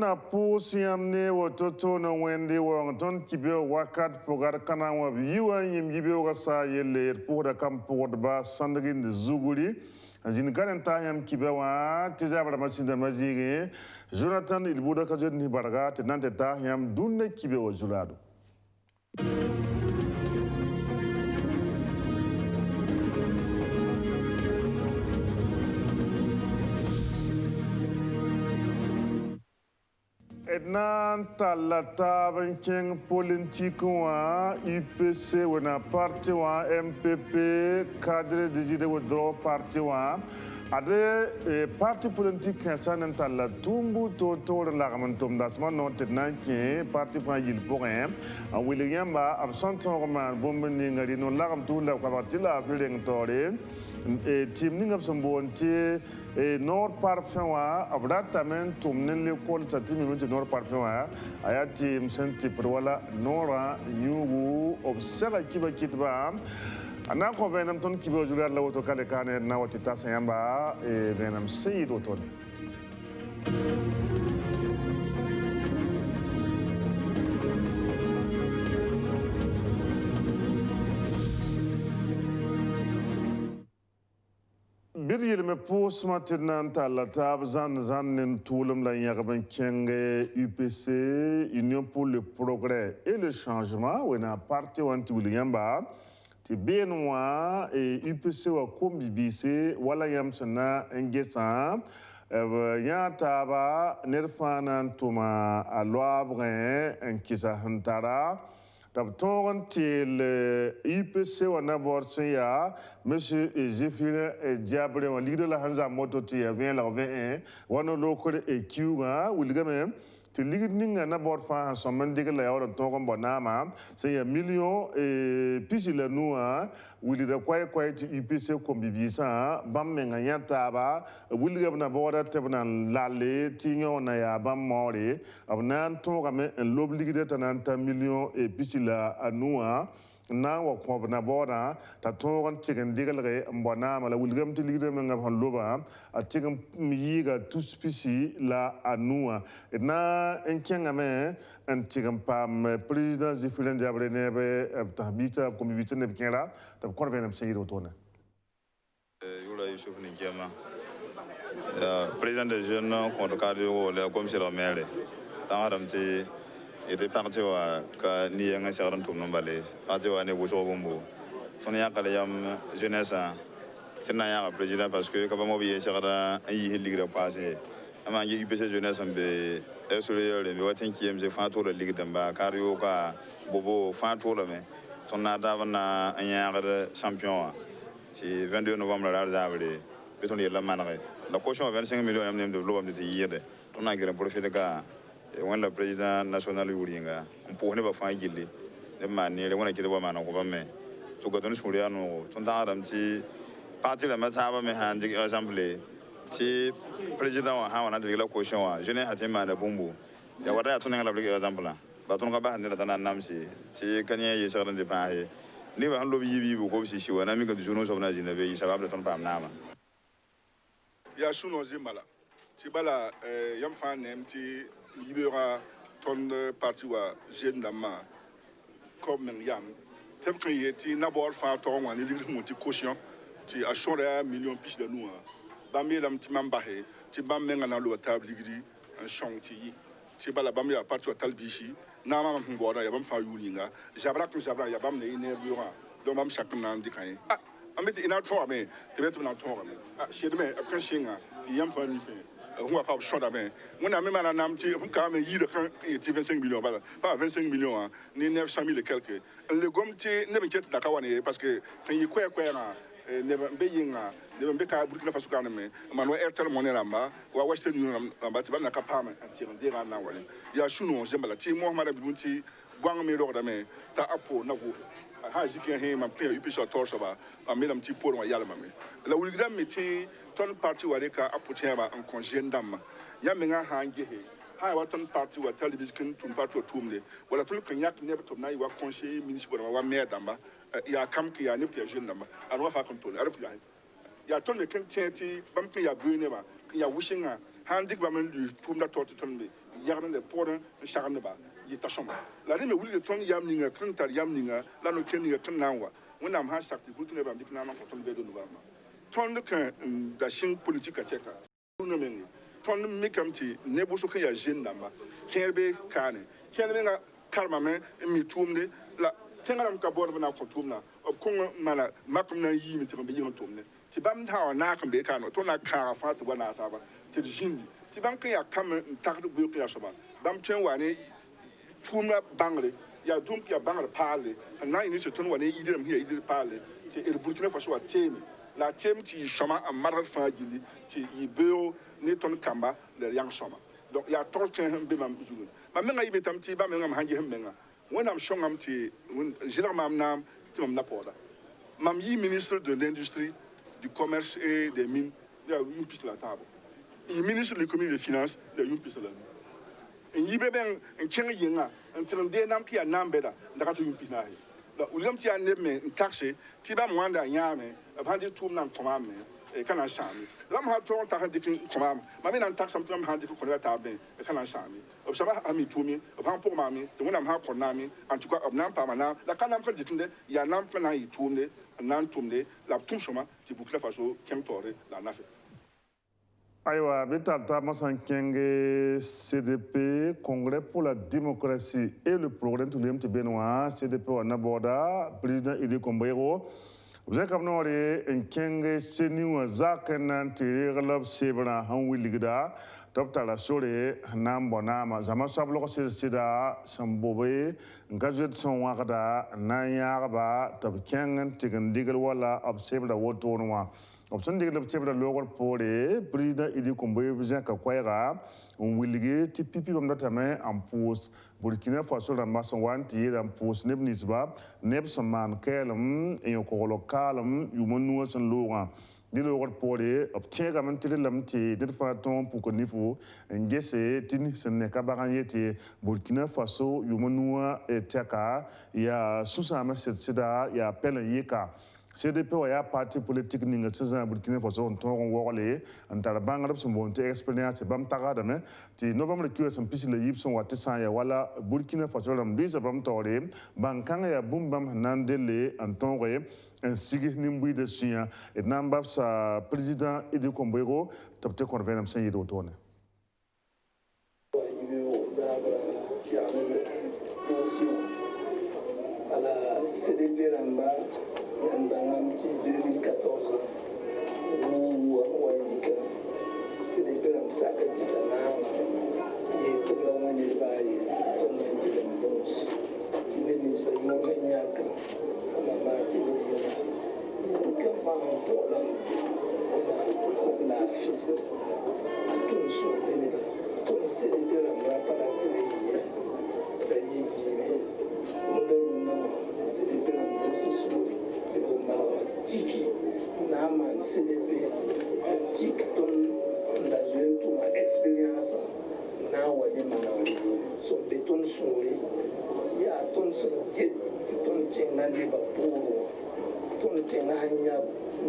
na pusiam ne watoto na wende wa ton kibe wakat pogar kana wa biwa yim gibe wa sa yelle pour kam pour ba sandagin zuguri jin garan tayam kibe wa tizabara masinda majige Jonathan ilbuda ka jodni barga te nante tayam dunne kibe wa julado Ednan talata banking politique wa IPC wana parti wa MPP cadre de withdraw parti wa ade parti politique kansan tala tumbu to la gamantum dasman non tednan ke parti fa yil pourem William ba absent roman bomni ngari no la gam tu la parti la feeling tore team ning up sombonti nord parfum wa abdatamen tumnen le kol tatimi mun nord parfum wa aya team senti wala nora nyugu obsega kiba kitba ana ko venam ton kiba jular la woto kale kane na watita sayamba venam seyid woton bir me pos maintenant la table zan toulum la yarban kenge UPC Union pour le progrès et le changement ou na parti wanti Williamba ti benwa et UPC wa kombibise wala yamsana ngesa ya taba nerfana tuma aloabre en kisa hantara Tabton til IPC wana borsia monsieur Zéphine Diabré wa leader la hanza moto ti vient la 21 wana lokore e kiwa wilgame ti ligninga na bord fa so mandiga la yawon to kon bonama c'est un million et pisi la noa wilida kwai ti IPC kombibisa bammenga yataba wilgame na borda tebna lalle ti nyona ya bam mori abnan to game l'obligé tananta million et pisi la anua na wa ko na bora ta toron chicken digalre mbona mala wilgam ti ligde nga loba a chicken yiga tout spécie la anua na enkenga me en chicken pam président Zéphine Diabré nebe tabita comme bita ne kenra ta ko venam seyiro tona yula Yusuf Nikiama président des jeunes contre cadre la commissaire maire dans ramti était parti wa ka ni nga sharan tum nombale parti wa ne boso bombo ton ya kala yam jeunesse tena ya président parce que ka ba mo bi shara yi ligue passé ama ngi UPC jeunesse be esole le mi watin ki mje fa to le ligue damba kario ka bobo fa to le me ton na davana anya champion ci 22 novembre la zavre beton la manare la caution 25 millions am nem de lo am de yede ton na ngi profiter ka when le président national yuringa pour ne pas faire gilli de manière on a qui doit manan ko bamme to go don shuria no ton da ram ti parti la mata ba me hand exemple ti président wa ha wana de la caution wa je ne hatima na bombo ya wada to ne la exemple ba ton ka ba ne da nan namsi ti kanye ye saran de pa he ni ba han lo bi ko si si wana mi ka juno so na jina be yi sabab ton pa nama ya suno zimbala ti bala yam fa nem ti libéra ton parti wa jeune dama comme yam tem kan yeti na bor fa to wan ni ligri mo ti caution ti a chora million pis de nous ba mi lam ti mamba he ti bam menga na lo table ligri en chong ti bala bam ya parti wa talbishi na ma ngora ya bam fa yulinga jabra ya bam ne ine bureau do bam chakna ndi kan ameti ina to ame te betu na to ame shedme kan shinga yam fa ni fe on va faire choix d'abord. On a même un amitié, on a même 25 millions, pas 25 millions, ni 900 000 et quelques. Le gomtier ne m'inquiète d'accord parce que quand il y a quoi ne va pas ne va pas Burkina Faso quand même. Mano Airtel monnaie là-bas, ou Western Union là-bas, tu vas n'a pas pas un tir en là. Il y a chouno, j'aime la team Mohamed Bounti, Guang Mero d'ame, ta apo navo. Ha jikin he ma pe UPC torso ba me lam ti pour wa yalla mame la wulgam meti ton parti wa ka apotia ba en congéndam ya me nga ha nge he ha wa ton parti wa television tun parti wa tumle wala tul kan yak ne to na wa conseiller municipal wa maire damba ya kam ki ya ne pe jeune damba an wa fa contrôle arep ya ton le kan tienti bam pe ya bu ne ba ya wishinga handik ba men du tumda torti ton be yarne de podan charne ba yi tashoma la ne me wuli de ton yam ninga kan tar yam ninga la no ken ninga kan nanwa wonam ha sakti butune ba dik na ma ko ton be do no ba ma ton de kan da shin politique a cheka no men ton me kamti ne bo so kan ya jeune namba kerbe kane kerbe nga karma me mi tumde la tengaram ka bor na ko tumna ob ko mana makum na yi mi tin be yi tumne ti bam ta na kan be kano to na ka fa to na ta ba ti jindi ti bam ka ya kam tak do bu ya soba bam twen wane tumna bangre ya dum ya bangre pale na ini se ton wane idiram hiya idir pale ti er burkina faso wa temi la tem ti shoma amar fa gili ti ibeo ne ton kamba le yang shoma donc ya tolken be mam jugun ma menga yibe tam ti ba menga ma hangi menga wonam shongam ti jilar mam nam ti mam napoda mam yi ministre de l'industrie, du commerce et des mines, il y a une piste à la table. Le ministre de l'économie et des finances, il y a une piste à la table. Et il y a un tien yinga, un tien de nam qui a nambeda, n'a pas une piste là. Donc, où l'homme qui a nébé, un taxé, tu vas moins yame, avant de tout le commande, et quand on chame. L'homme a tout le temps dit commande, mais un taxe, un peu de qu'on a tabé, et quand on chame. Observa ami toumi, observa pour mamie, de mon amha pour nami, en tout cas, obnam par mana, la canam que dit, il y a un homme qui a eu tourné. Nan tumde la tum shoma ti Burkina Faso kem tore la nafe Aywa bitalta masan kenge CDP Congrès pour la démocratie et le progrès tout le Benoît CDP wana boda président Idi Kombayero vous avez comme nous un kenge senior zakenan tirelab sebra han wiligda top tala sore nam bonama zama sablo ko sida sambobe ngajet son wakada nayarba top kengen tigen digal wala ab sebra wotonwa option digal sebra logor pole président Idi Kombayero bien ka kwayra on willige ti pipi bam datame en pose Burkina Faso la mason wanti en pose nebnisba nebsaman kelum en ko lokalum yumonu san loga di lo wor pole obtien ga mentire lamti de faton pour que niveau ngese tini sene ka baganyeti Burkina Faso yumonu et teka ya susama sida ya pelen yeka CDP ya parti politique ninga tsazan Burkina Faso on ton wole antara bangarab son bonte experience bam tagada me ti novembre ki son pisile yipson wati san ya wala Burkina Faso ram bisa bam tore bankanga ya bumbam nandele antonre un sigi nimbui de suya et nambab sa président Idi Kombayero tapte convenam sen yido tone CDP Ramba Yandangam 2014 où Wayika CDP Ramsaka Gisanama et tout le monde est baillé comme un jeu de bronze qui n'est pas une moyenne comme un matin de l'île. Donc, avant pour l'homme, on a fait à tout son bénéfice. Comme CDP Ramba par la télé hier, CDP na mbosi suri ebo mala tiki na man CDP tiki ton da jeune to ma expérience na wadi manawi so beton suri ya ton son jet ton tenga le ba puro ton tenga hanya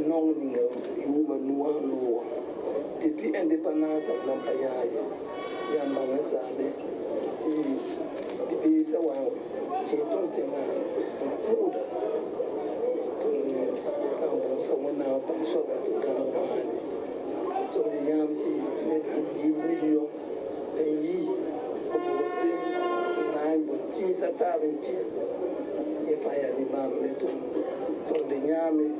non ninga yuma nuwa lo depuis indépendance na payaye ya mbanga sabe ti bibi sawa ti ton tenga kuda ton sawa na panso ba to kana bani ton de yamti ne bi million yi obote na boti satabenki e faya ni bano ne ton de yame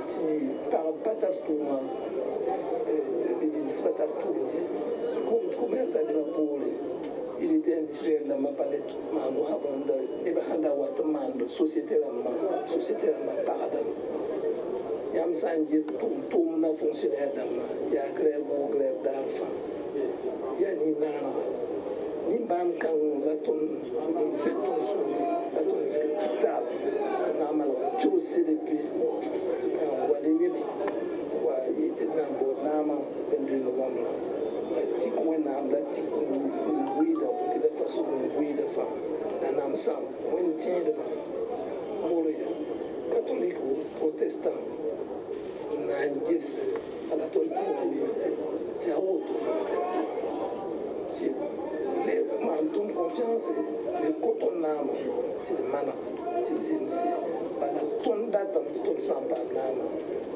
ti par patatuma bibi patatuma commerce de la pole il était industriel dans ma palette mano habanda ne bahanda watmando société la pardon yam sanje tum na fonctionnaire dama ya grève d'alpha ya ni nana ni bam kan la ton fait ton sonde la ton est tikta na malo tout CDP wa de ni wa yete na bo nama 22 novembre la tik wena am la tik ni da ko da façon ni da fa na nam sam wen ti da moloya catholique ou protestant na ngis ala ton tinga ni ti auto ti le mantum confiance le coton nama ti mana ti zimse bala ton datam ti ton sampa nama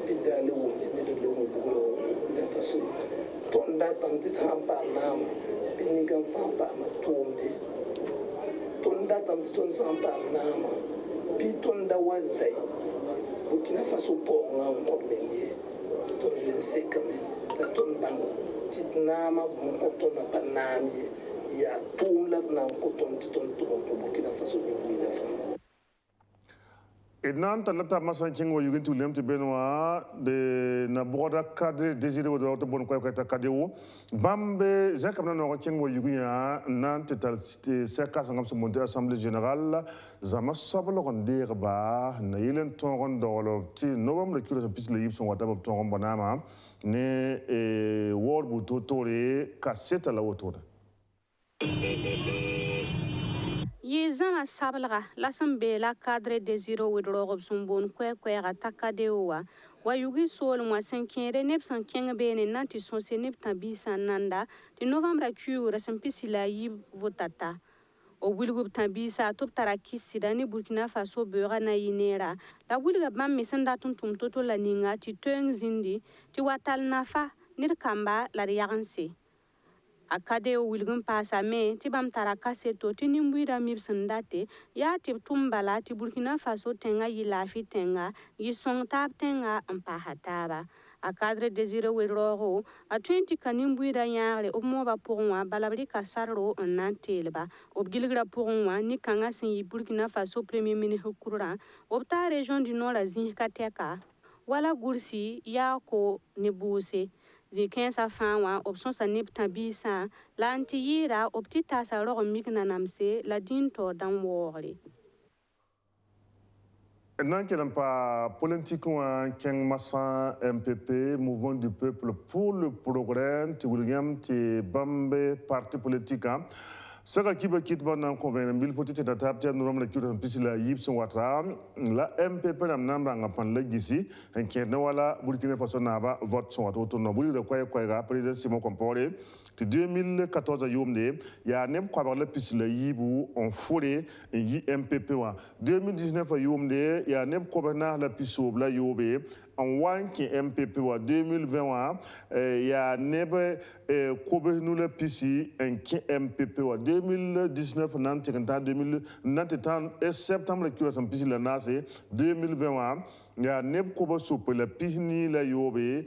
bidda le wonti ne de lo bugulo ila faso ton datam ti sampa nama bininga fampa ma tomde ton datam ti ton sampa nama bi ton da wazai Burkina Faso po ngam ko menye ton je sais quand même la ton bang tit nama mon ko na panami ya tum la na ko ton Burkina Faso ni buida fa Ednan talata masan king wa yugin tulem te benwa de na boda cadre désiré wa to bon ko ta kadeo bambe zakam na king wa yugin ya nan te tal te seka sangam se monter assemblée générale zama sablo kon derba na yelen ton ron dolo ti novembre kilo sa pis le yip son wata ton ron banama ne wor bu to tore kaseta la wotoda Ye zama sablaga lasan bela cadre désiré widrogob sumbon kwe ga takadewa wa yugi sol mo sankere nep san kenga bene nanti sonse nep tabisa nanda de novembre ku rasan pisila yi votata o wilgub tabisa top tarakisi dani Burkina Faso beura na yinera la wilga bam mesanda tuntum toto la ninga ti teng zindi ti watal nafa nir kamba la yaganse akade o wilgun pasa me ti bam taraka seto ti nimbuira mibsandate ya ti tumbala ti Burkina Faso tenga yilafi tenga yi song tab tenga ampahataba akadre désiré wedrogo a 20 kanimbuira yaare o moba pourwa balabri kasarro nantelba o gilgra pourwa ni kanga sin yi Burkina Faso premier ministre kurra o ta région du nord azin kateka wala gursi ya ko ni buse zikensa fanwa option sa nip tabisa la antiyira optita sa ro mikna namse la dinto dan wore nan kenan pa politique wa keng massa MPP mouvement du peuple pour le progrès ti william ti bambe parti politique saka kiba kitba nan convaincre mbil foti te tap te no la kiba pisila yipson watra la MPP nam namba ngapan la gisi en kenda wala Burkina Faso naba vote son wato no buli de koy ga président Simon Compaoré ti 2014 yomde ya nem ko ba la pisila yibu on foré yi MPP wa 2019 yomde ya nem ko ba na la piso bla yobe en wanki MPP wa 2020 wa ya nebe kobe nous la pisi en MPP wa 2019 nanti kanta 2000 nanti tan septembre kilo tam pisi la nase 2020 wa ya neb kobe sope la pihni la yobe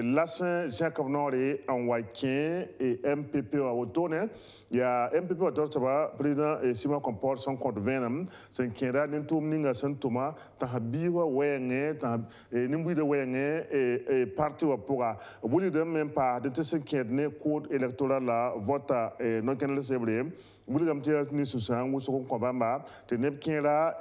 lasin Jacob Nore en wakin et MPP wa otone ya MPP wa tortaba président Simon Compaoré son compte venam sen kenda nentum ninga sentuma tahabiwa wenge ta nimbu de wenge parti wa poga buli de même pas de ce ne code électoral la vote non kenel sebre buli gam tia ni susan wuso ko bamba te neb kera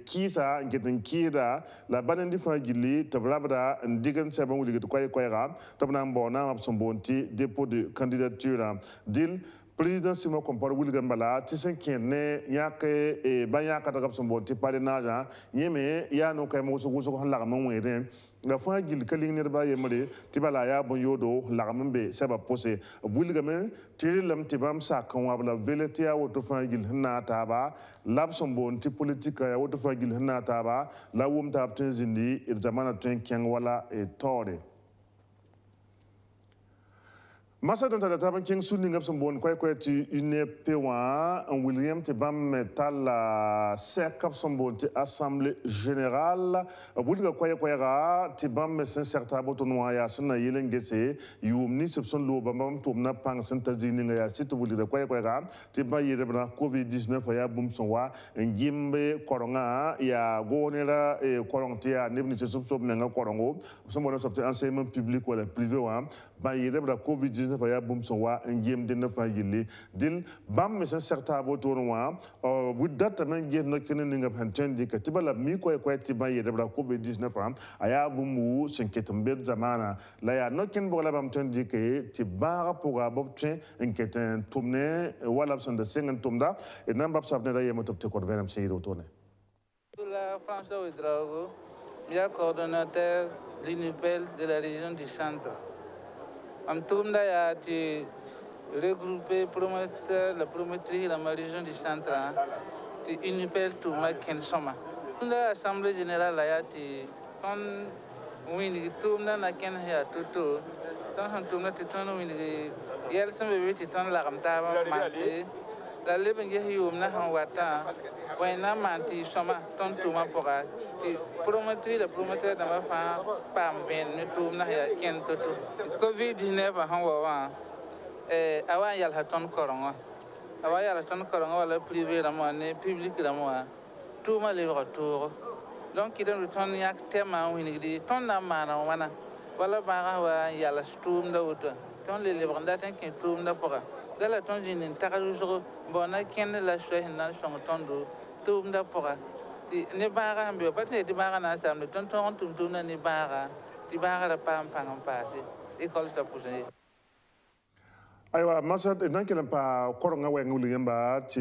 kisa ngeten kira la banandi fa gilli tablabda ndigan seba wuli to koy ga tabna mbona mabson bonti dépôt de candidature dil président Simon Compaoré William Bala tisen kenne yake banya ka daga son bonti parrainage yeme ya no kay mo so ko la mo wede la fa gil kaling ne ba yemre tibala ya bon yodo la mambe saba posé William tilam tibam sa kan wa la velete ya woto fa gil na taba lab son bonti politique ya woto fa gil na taba la wum tab tin zindi il zamana tin ken wala e tore Masa dan tada taban king sunni ngap son bon koy ti une pewa en William te bam metal sekap son bon te assemblée générale bulga koy ga te bam me certain boto no ya sunna yelen gese yumni sepson lo bam to na pang sen tazini nga ya sit bulga koy ga te ba yede bra covid 19 ya bum son wa ngimbe koronga ya gonera koronte ya nebni se sob nga korongo son bon sob enseignement public wala privé wa ba yede bra covid 19 ya bum so wa ngiem de na fa yille dil bam me certain boto no wa bu data men ge no kenen nga hantendi ka tibala mi ko tiba yede bra covid 19 aya bum wu senketum be zamana la ya no ken bo la bam tendi ke tibara pour abobtien enketen tumne wala son de sengen tumda et namba sabne da yemo topte ko venam seyro tone la France de Ouedraogo, il y a coordonnateur l'INUPEL de la région du centre. am tumda ya ti regrouper promoteur la promotrice la région du centre ti unipel tout ma ken soma tumda assemblée générale ya ti ton wini tumda na ken ya toto ton han tumda ti ton wini yel sambe ti ton la ramta ba manse la leben je yum na han wata wena manti soma ton tuma poka ti promotrice la promoteur da ma fa pam ben ni tumna ya ken toto covid 19 han wa awa yal haton korongo awa yal haton korongo wala privé ramo ne public ramo tout ma le retour donc il donne ton yak tema wini di ton na mana wana wala ba wa yal stum da wuto ton le branda tan ken tum da pora dala ton jinin takaru so bona ken la so hinan song ton do tum da pora ti ne bara ambe pate di bara na sam ton tum na ne bara ti bara la pam pam pasi école sa pousse aywa masat nan kelam pa koronga we nguli yamba ci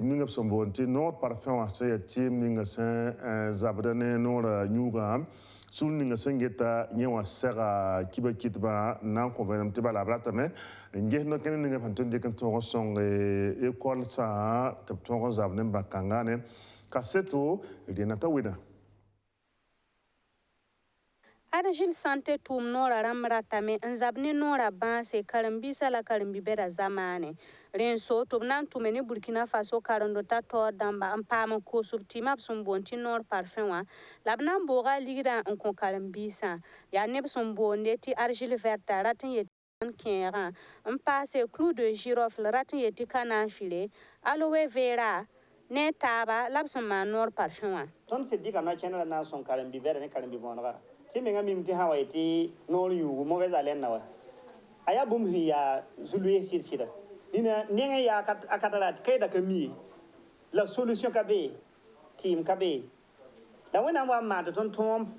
minga sombon ci no parfum wa se ci minga sen zabdane no la nyuga sul ninga sengeta nyewa sera kiba kitba nan ko venam tiba la brata me nge no ken ninga fanton de kan to song école sa tap to zabne bakangane kaseto dinata wina Argil Santé tum nora ramra tame nzabni nora banse karambi sala karambi bera zamane renso tubnan tumeni Burkina Faso karando ta to damba ampama ko subtima sumbonti nor parfum labnan boga ligra en kon karambi sa ya neb sumbonde ti argile verta ratin yeti kera passe clou de girofle ratin yeti kana file aloe vera ne taba labsama nor parfum ton se diga na channel na son karambi vera ne karambi bonga ti menga mimti hawa ti nol yu mo veza len nawa aya bum hiya zuluye sida dina nenga ya akatarat kay da kami la solution kabe team kabe da wena wa ma ton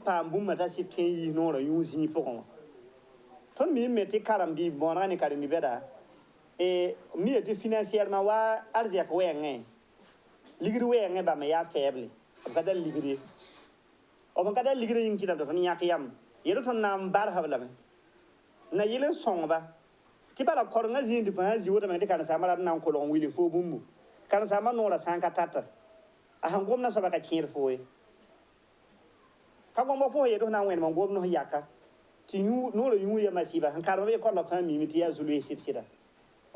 pa bum mata si ten yi no la yu zi pokon ton mi meti karambi bona ni karambi beda e mi eti financièrement wa arziak wenge ligri wenge ba me ya faible abada ligri o ban kada ligre yin kidam da yak yam yelo ton nam bar hablame na yele songba ti bala kornga zindi pa zi woda me de kan samara nan ko lon wili fo bumbu kan sama no la sanka tata a han gomna so baka kir fo e ka gombo fo yedo na wen mon gomno yaka ti yu no le yu ya masiba han karma be ko la fami mi ti ya zulu sida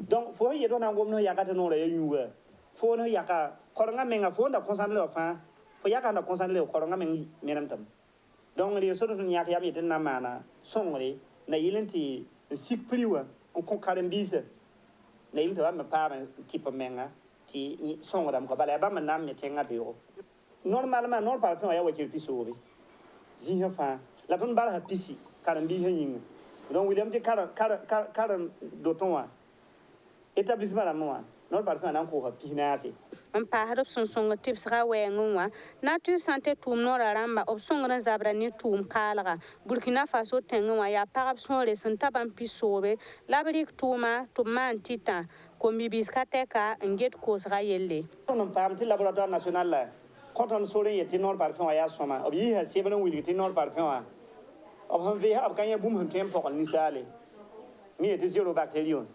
donc fo yedo na gomno yaka to no le yu ga fo no yaka kornga menga fo nda concentre fa fo yaka na concentré ko koronga men menam tam donc les soto nya ka yami tin na mana songre na yilenti sikpriwa on kon karambisa na yilto ba pa tipo menga ti songram ko bala ba manam me tenga biyo normalement nor parfum ya wakil pisobe ziha fa la ton bala pisi karambi hin donc William ti karam dotonwa établissement la moi nor parfum nan ko pinase pa harap song tips ga wenwa nature santé tum nora ramba opsongran zabra ni tum kalaga Burkina Faso tengwa ya parap sonle santaban pisobe labrik tuma tuman tita kombi biskateka nget kosra yelle on pam ti laboratoire national la konton sore yeti nor parfum ya soma obi ha sebelon wili ti nor parfum ob han ve ha kanya bum han tempo ni sale ni yeti zero bacterium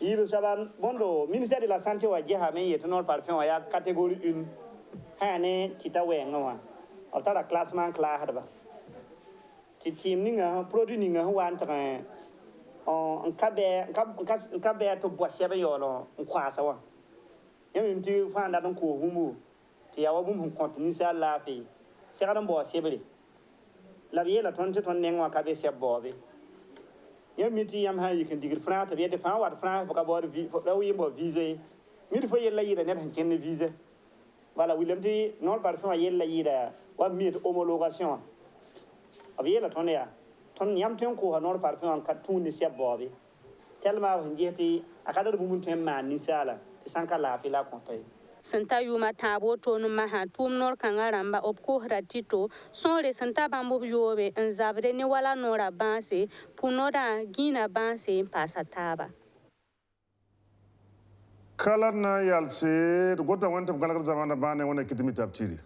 il saban bondo ministère de la santé wa jeha men yet nor parfum ya catégorie 1 hane tita wenga wa tara classement kla hadba ti team ninga produit ninga wan ta on kabe to boisia be yolo kwasa wa yemi ti fanda don ko humu ti ya wabum hum kontinu sa la fi se gadon boisia be la biela tonte ton nengwa kabe se bobe yemi ti yam ha yikin digir franta be de fa wat franta ka bo vi fo daw yimbo vise mi fo yella yida net han ken vise wala William ti nor parfum yella yida wa mi homologation abiela ton ya ton yam ten ko nor parfum ka tuni se bobe tellement njeti akadar bumun tem man ni sala sanka la fi la kontoy santa yuma tabo tonu maha tum nor kangaramba opko ratito sonre santa bambo yobe nzabre ni wala nora banse punora gina banse pasataba kala na yalse gota wanta kala zamana bane wona kitimi tabtiri